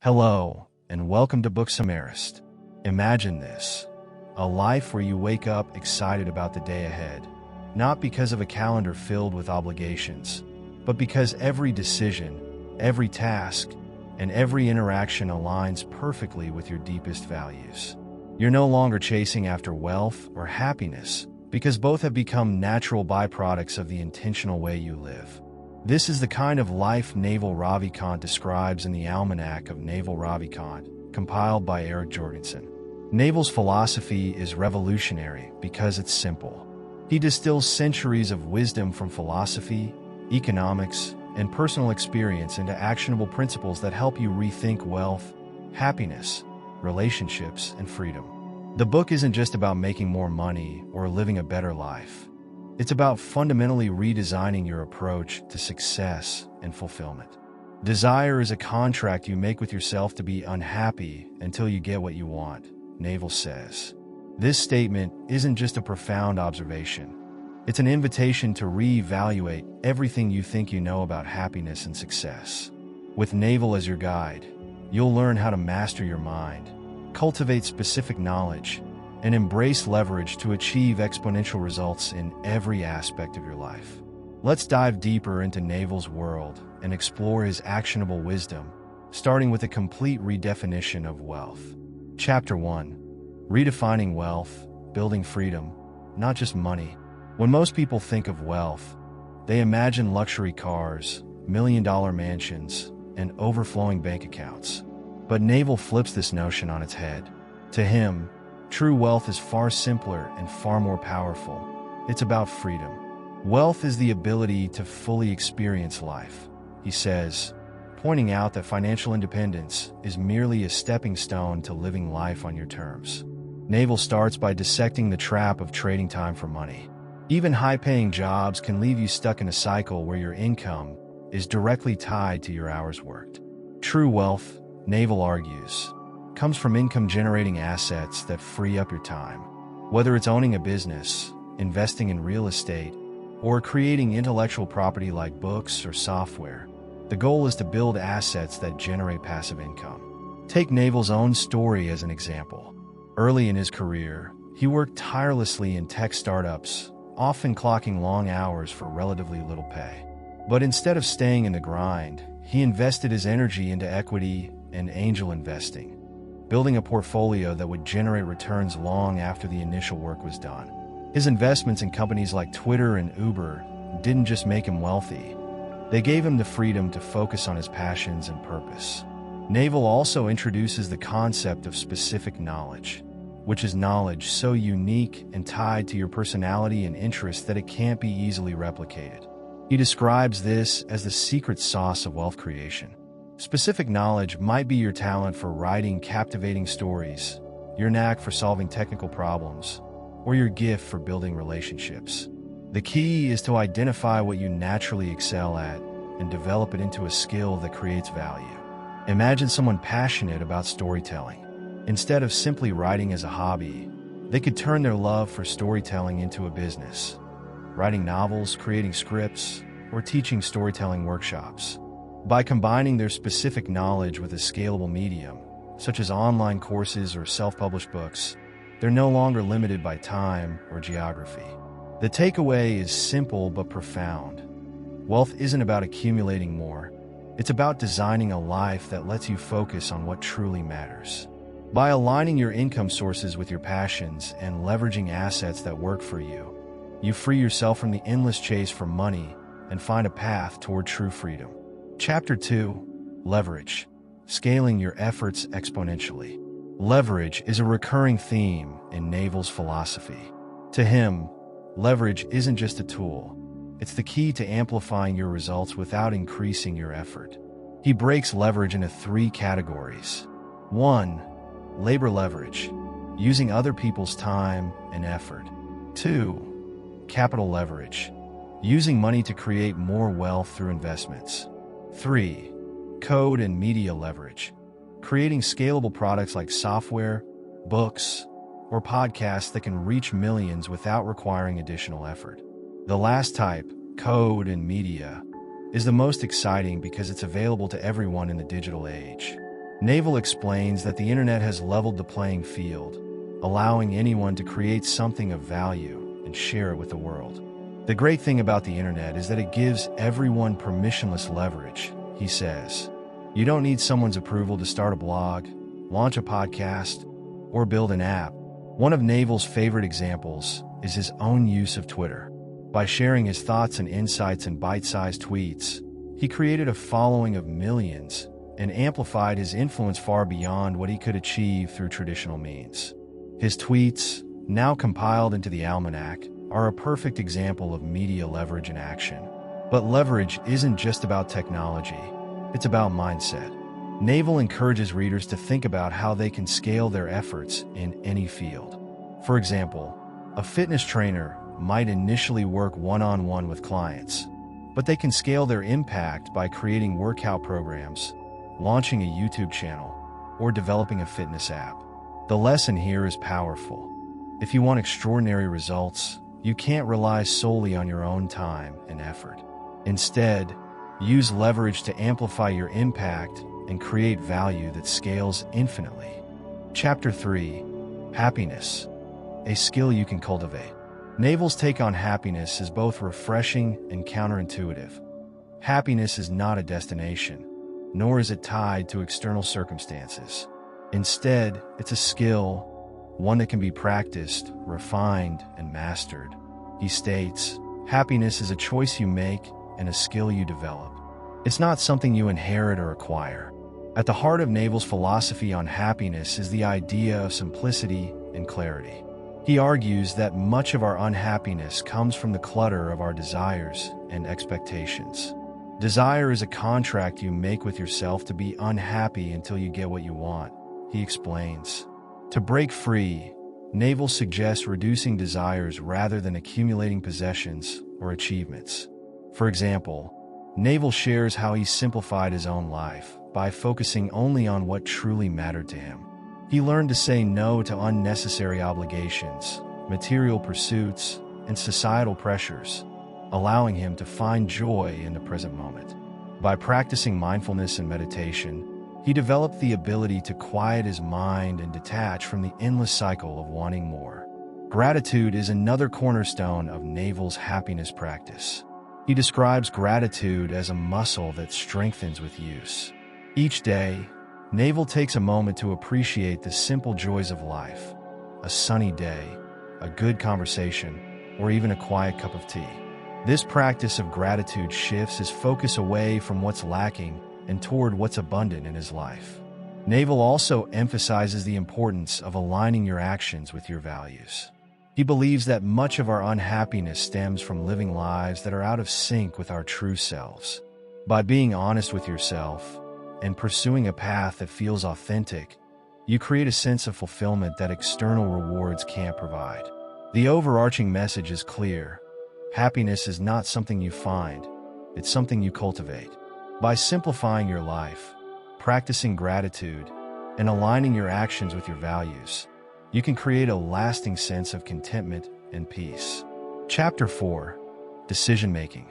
Hello, and welcome to Book Summarist. Imagine this, a life where you wake up excited about the day ahead, not because of a calendar filled with obligations, but because every decision, every task, and every interaction aligns perfectly with your deepest values. You're no longer chasing after wealth or happiness, because both have become natural byproducts of the intentional way you live. This is the kind of life Naval Ravikant describes in the Almanack of Naval Ravikant, compiled by Eric Jorgenson. Naval's philosophy is revolutionary because it's simple. He distills centuries of wisdom from philosophy, economics, and personal experience into actionable principles that help you rethink wealth, happiness, relationships, and freedom. The book isn't just about making more money or living a better life. It's about fundamentally redesigning your approach to success and fulfillment. Desire is a contract you make with yourself to be unhappy until you get what you want, Naval says. This statement isn't just a profound observation. It's an invitation to reevaluate everything you think you know about happiness and success. With Naval as your guide, you'll learn how to master your mind, cultivate specific knowledge, and embrace leverage to achieve exponential results in every aspect of your life. Let's dive deeper into Naval's world and explore his actionable wisdom, starting with a complete redefinition of wealth. Chapter 1. Redefining wealth, building freedom, not just money. When most people think of wealth, they imagine luxury cars, million-dollar mansions, and overflowing bank accounts. But Naval flips this notion on its head. To him, true wealth is far simpler and far more powerful. It's about freedom. Wealth is the ability to fully experience life, he says, pointing out that financial independence is merely a stepping stone to living life on your terms. Naval starts by dissecting the trap of trading time for money. Even high-paying jobs can leave you stuck in a cycle where your income is directly tied to your hours worked. True wealth, Naval argues, comes from income-generating assets that free up your time. Whether it's owning a business, investing in real estate, or creating intellectual property like books or software, the goal is to build assets that generate passive income. Take Naval's own story as an example. Early in his career, he worked tirelessly in tech startups, often clocking long hours for relatively little pay. But instead of staying in the grind, he invested his energy into equity and angel investing, building a portfolio that would generate returns long after the initial work was done. His investments in companies like Twitter and Uber didn't just make him wealthy, they gave him the freedom to focus on his passions and purpose. Naval also introduces the concept of specific knowledge, which is knowledge so unique and tied to your personality and interests that it can't be easily replicated. He describes this as the secret sauce of wealth creation. Specific knowledge might be your talent for writing captivating stories, your knack for solving technical problems, or your gift for building relationships. The key is to identify what you naturally excel at and develop it into a skill that creates value. Imagine someone passionate about storytelling. Instead of simply writing as a hobby, they could turn their love for storytelling into a business, writing novels, creating scripts, or teaching storytelling workshops. By combining their specific knowledge with a scalable medium, such as online courses or self-published books, they're no longer limited by time or geography. The takeaway is simple but profound. Wealth isn't about accumulating more. It's about designing a life that lets you focus on what truly matters. By aligning your income sources with your passions and leveraging assets that work for you, you free yourself from the endless chase for money and find a path toward true freedom. Chapter 2. Leverage. Scaling your efforts exponentially. Leverage is a recurring theme in Naval's philosophy. To him, leverage isn't just a tool. It's the key to amplifying your results without increasing your effort. He breaks leverage into 3 categories. 1. Labor leverage, using other people's time and effort. 2. Capital leverage, using money to create more wealth through investments. 3. Code and media leverage, creating scalable products like software, books, or podcasts that can reach millions without requiring additional effort. The last type, code and media, is the most exciting because it's available to everyone in the digital age. Naval explains that the internet has leveled the playing field, allowing anyone to create something of value and share it with the world. The great thing about the internet is that it gives everyone permissionless leverage, he says. You don't need someone's approval to start a blog, launch a podcast, or build an app. One of Naval's favorite examples is his own use of Twitter. By sharing his thoughts and insights in bite-sized tweets, he created a following of millions and amplified his influence far beyond what he could achieve through traditional means. His tweets, now compiled into the Almanack, are a perfect example of media leverage in action. But leverage isn't just about technology, it's about mindset. Naval encourages readers to think about how they can scale their efforts in any field. For example, a fitness trainer might initially work one-on-one with clients, but they can scale their impact by creating workout programs, launching a YouTube channel, or developing a fitness app. The lesson here is powerful. If you want extraordinary results, you can't rely solely on your own time and effort. Instead, use leverage to amplify your impact and create value that scales infinitely. Chapter 3: Happiness, a skill you can cultivate. Naval's take on happiness is both refreshing and counterintuitive. Happiness is not a destination, nor is it tied to external circumstances. Instead, it's a skill, one that can be practiced, refined, and mastered. He states, happiness is a choice you make and a skill you develop. It's not something you inherit or acquire. At the heart of Naval's philosophy on happiness is the idea of simplicity and clarity. He argues that much of our unhappiness comes from the clutter of our desires and expectations. Desire is a contract you make with yourself to be unhappy until you get what you want, he explains. To break free, Naval suggests reducing desires rather than accumulating possessions or achievements. For example, Naval shares how he simplified his own life by focusing only on what truly mattered to him. He learned to say no to unnecessary obligations, material pursuits, and societal pressures, allowing him to find joy in the present moment. By practicing mindfulness and meditation, he developed the ability to quiet his mind and detach from the endless cycle of wanting more. Gratitude is another cornerstone of Naval's happiness practice. He describes gratitude as a muscle that strengthens with use. Each day, Naval takes a moment to appreciate the simple joys of life: a sunny day, a good conversation, or even a quiet cup of tea. This practice of gratitude shifts his focus away from what's lacking and toward what's abundant in his life. Naval also emphasizes the importance of aligning your actions with your values. He believes that much of our unhappiness stems from living lives that are out of sync with our true selves. By being honest with yourself and pursuing a path that feels authentic, you create a sense of fulfillment that external rewards can't provide. The overarching message is clear: happiness is not something you find, it's something you cultivate. By simplifying your life, practicing gratitude, and aligning your actions with your values, you can create a lasting sense of contentment and peace. Chapter 4: Decision-making.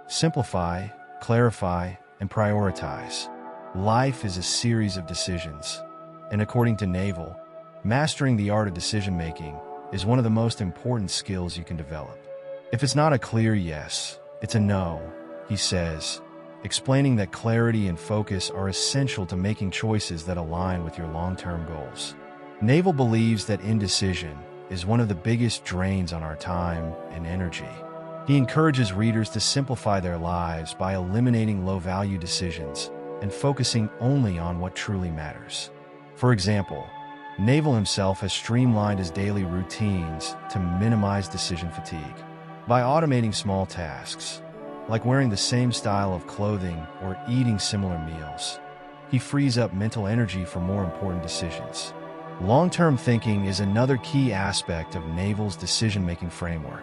Simplify, clarify, and prioritize. Life is a series of decisions, and according to Naval, mastering the art of decision-making is one of the most important skills you can develop. If it's not a clear yes, it's a no, he says, explaining that clarity and focus are essential to making choices that align with your long-term goals. Naval believes that indecision is one of the biggest drains on our time and energy. He encourages readers to simplify their lives by eliminating low-value decisions and focusing only on what truly matters. For example, Naval himself has streamlined his daily routines to minimize decision fatigue. By automating small tasks, like wearing the same style of clothing or eating similar meals, he frees up mental energy for more important decisions. Long-term thinking is another key aspect of Naval's decision-making framework.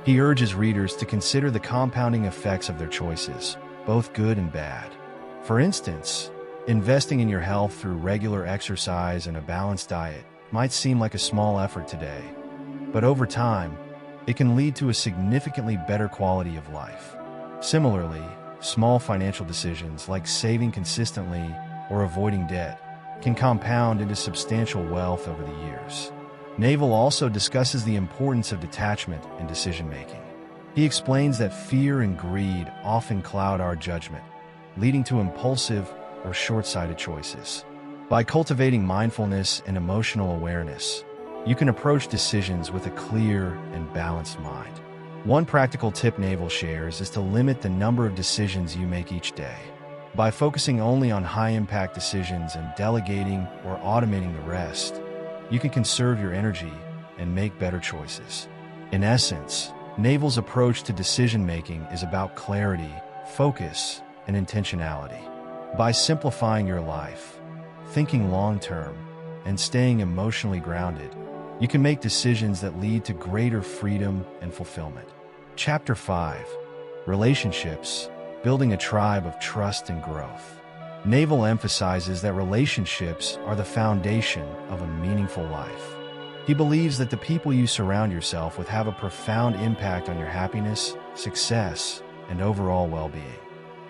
He urges readers to consider the compounding effects of their choices, both good and bad. For instance, investing in your health through regular exercise and a balanced diet might seem like a small effort today, but over time, it can lead to a significantly better quality of life. Similarly, small financial decisions like saving consistently or avoiding debt can compound into substantial wealth over the years. Naval also discusses the importance of detachment in decision-making. He explains that fear and greed often cloud our judgment, leading to impulsive or short-sighted choices. By cultivating mindfulness and emotional awareness, you can approach decisions with a clear and balanced mind. One practical tip Naval shares is to limit the number of decisions you make each day. By focusing only on high-impact decisions and delegating or automating the rest, you can conserve your energy and make better choices. In essence, Naval's approach to decision-making is about clarity, focus, and intentionality. By simplifying your life, thinking long-term, and staying emotionally grounded, you can make decisions that lead to greater freedom and fulfillment. Chapter 5. Relationships, Building a Tribe of Trust and Growth. Naval emphasizes that relationships are the foundation of a meaningful life. He believes that the people you surround yourself with have a profound impact on your happiness, success, and overall well-being.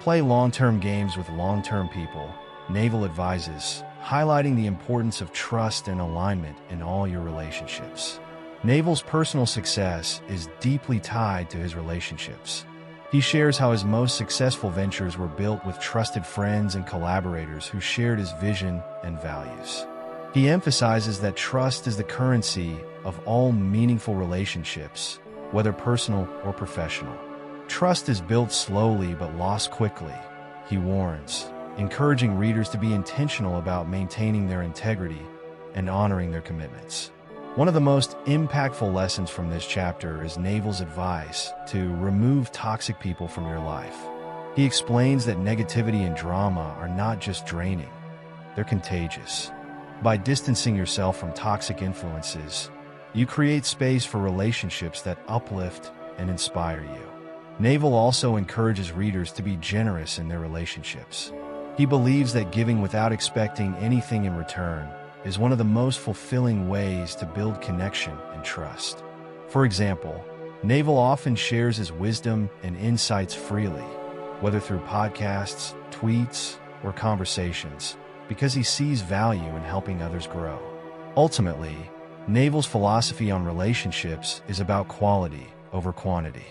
Play long-term games with long-term people, Naval advises, highlighting the importance of trust and alignment in all your relationships. Naval's personal success is deeply tied to his relationships. He shares how his most successful ventures were built with trusted friends and collaborators who shared his vision and values. He emphasizes that trust is the currency of all meaningful relationships, whether personal or professional. Trust is built slowly but lost quickly, he warns, encouraging readers to be intentional about maintaining their integrity and honoring their commitments. One of the most impactful lessons from this chapter is Naval's advice to remove toxic people from your life. He explains that negativity and drama are not just draining, they're contagious. By distancing yourself from toxic influences, you create space for relationships that uplift and inspire you. Naval also encourages readers to be generous in their relationships. He believes that giving without expecting anything in return is one of the most fulfilling ways to build connection and trust. For example, Naval often shares his wisdom and insights freely, whether through podcasts, tweets, or conversations, because he sees value in helping others grow. Ultimately, Naval's philosophy on relationships is about quality over quantity.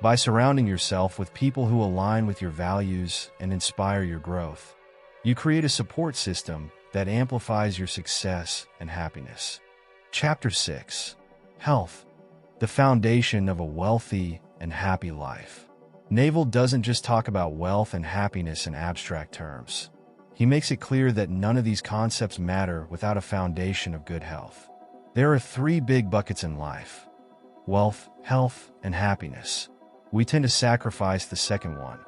By surrounding yourself with people who align with your values and inspire your growth, you create a support system that amplifies your success and happiness. Chapter 6. Health, the foundation of a wealthy and happy life. Naval doesn't just talk about wealth and happiness in abstract terms. He makes it clear that none of these concepts matter without a foundation of good health. There are three big buckets in life: wealth, health, and happiness. We tend to sacrifice the second one,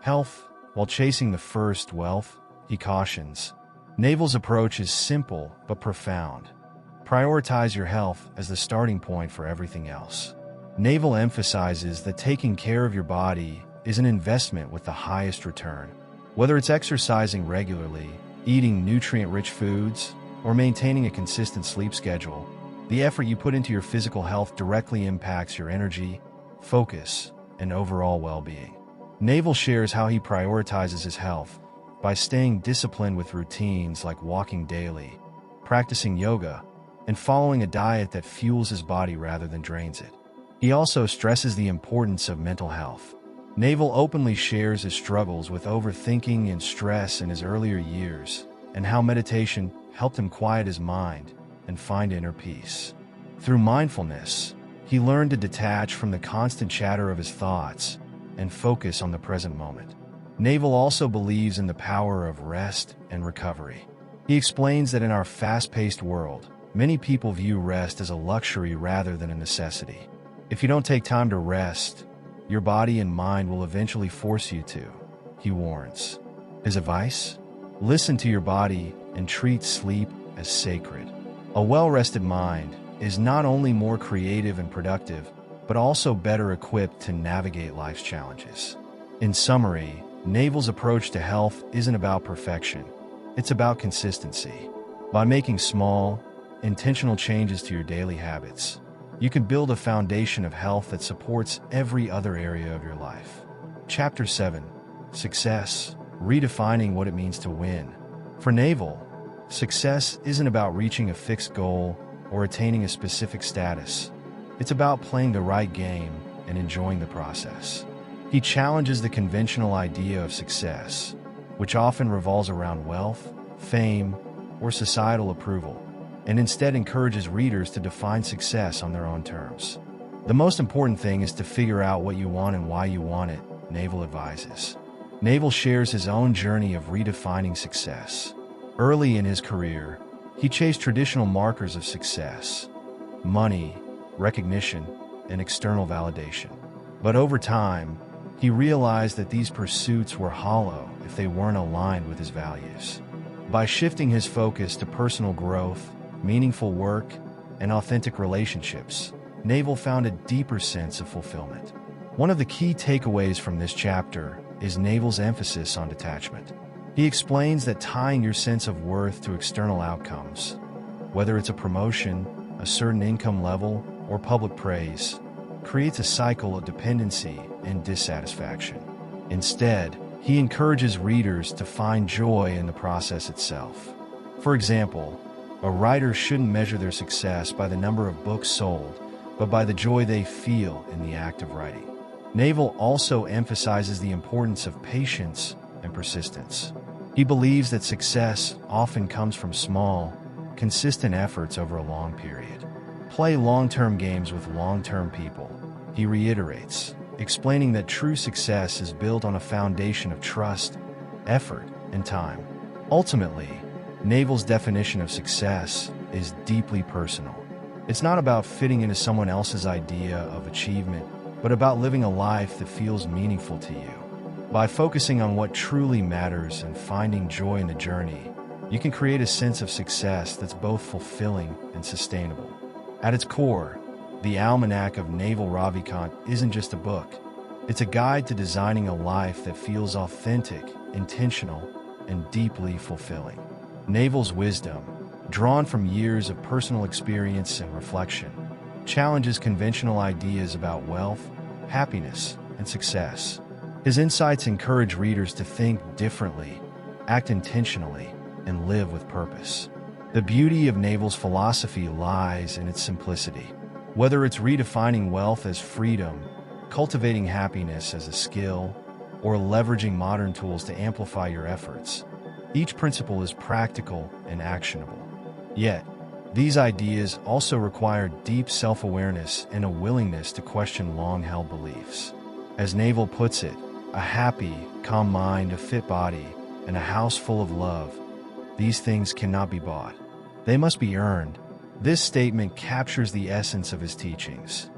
health, while chasing the first, wealth, he cautions. Naval's approach is simple but profound. Prioritize your health as the starting point for everything else. Naval emphasizes that taking care of your body is an investment with the highest return. Whether it's exercising regularly, eating nutrient-rich foods, or maintaining a consistent sleep schedule, the effort you put into your physical health directly impacts your energy, focus, and overall well-being. Naval shares how he prioritizes his health by staying disciplined with routines like walking daily, practicing yoga, and following a diet that fuels his body rather than drains it. He also stresses the importance of mental health. Naval openly shares his struggles with overthinking and stress in his earlier years, and how meditation helped him quiet his mind and find inner peace. Through mindfulness, he learned to detach from the constant chatter of his thoughts and focus on the present moment. Naval also believes in the power of rest and recovery. He explains that in our fast-paced world, many people view rest as a luxury rather than a necessity. If you don't take time to rest, your body and mind will eventually force you to, he warns. His advice? Listen to your body and treat sleep as sacred. A well-rested mind is not only more creative and productive, but also better equipped to navigate life's challenges. In summary, Naval's approach to health isn't about perfection. It's about consistency. By making small, intentional changes to your daily habits, you can build a foundation of health that supports every other area of your life. Chapter 7. Success, Redefining What It Means to Win. For Naval, Success isn't about reaching a fixed goal or attaining a specific status. It's about playing the right game and enjoying the process. He challenges the conventional idea of success, which often revolves around wealth, fame, or societal approval, and instead encourages readers to define success on their own terms. The most important thing is to figure out what you want and why you want it, Naval advises. Naval shares his own journey of redefining success. Early in his career, he chased traditional markers of success: money, recognition, and external validation. But over time, he realized that these pursuits were hollow if they weren't aligned with his values. By shifting his focus to personal growth, meaningful work, and authentic relationships, Naval found a deeper sense of fulfillment. One of the key takeaways from this chapter is Naval's emphasis on detachment. He explains that tying your sense of worth to external outcomes, whether it's a promotion, a certain income level, or public praise, creates a cycle of dependency and dissatisfaction. Instead, he encourages readers to find joy in the process itself. For example, a writer shouldn't measure their success by the number of books sold, but by the joy they feel in the act of writing. Naval also emphasizes the importance of patience and persistence. He believes that success often comes from small, consistent efforts over a long period. Play long-term games with long-term people, he reiterates, explaining that true success is built on a foundation of trust, effort, and time. Ultimately, Naval's definition of success is deeply personal. It's not about fitting into someone else's idea of achievement, but about living a life that feels meaningful to you. By focusing on what truly matters and finding joy in the journey, you can create a sense of success that's both fulfilling and sustainable. At its core, the Almanack of Naval Ravikant isn't just a book. It's a guide to designing a life that feels authentic, intentional, and deeply fulfilling. Naval's wisdom, drawn from years of personal experience and reflection, challenges conventional ideas about wealth, happiness, and success. His insights encourage readers to think differently, act intentionally, and live with purpose. The beauty of Naval's philosophy lies in its simplicity. Whether it's redefining wealth as freedom, cultivating happiness as a skill, or leveraging modern tools to amplify your efforts, each principle is practical and actionable. Yet, these ideas also require deep self-awareness and a willingness to question long-held beliefs. As Naval puts it, a happy, calm mind, a fit body, and a house full of love, these things cannot be bought. They must be earned. This statement captures the essence of his teachings.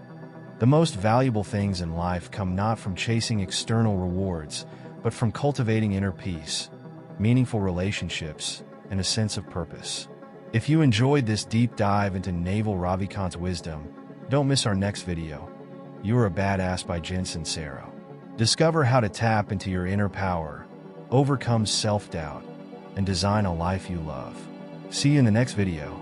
The most valuable things in life come not from chasing external rewards, but from cultivating inner peace, meaningful relationships, and a sense of purpose. If you enjoyed this deep dive into Naval Ravikant's wisdom, don't miss our next video. You Are a Badass by Jen Sincero. Discover how to tap into your inner power, overcome self-doubt, and design a life you love. See you in the next video.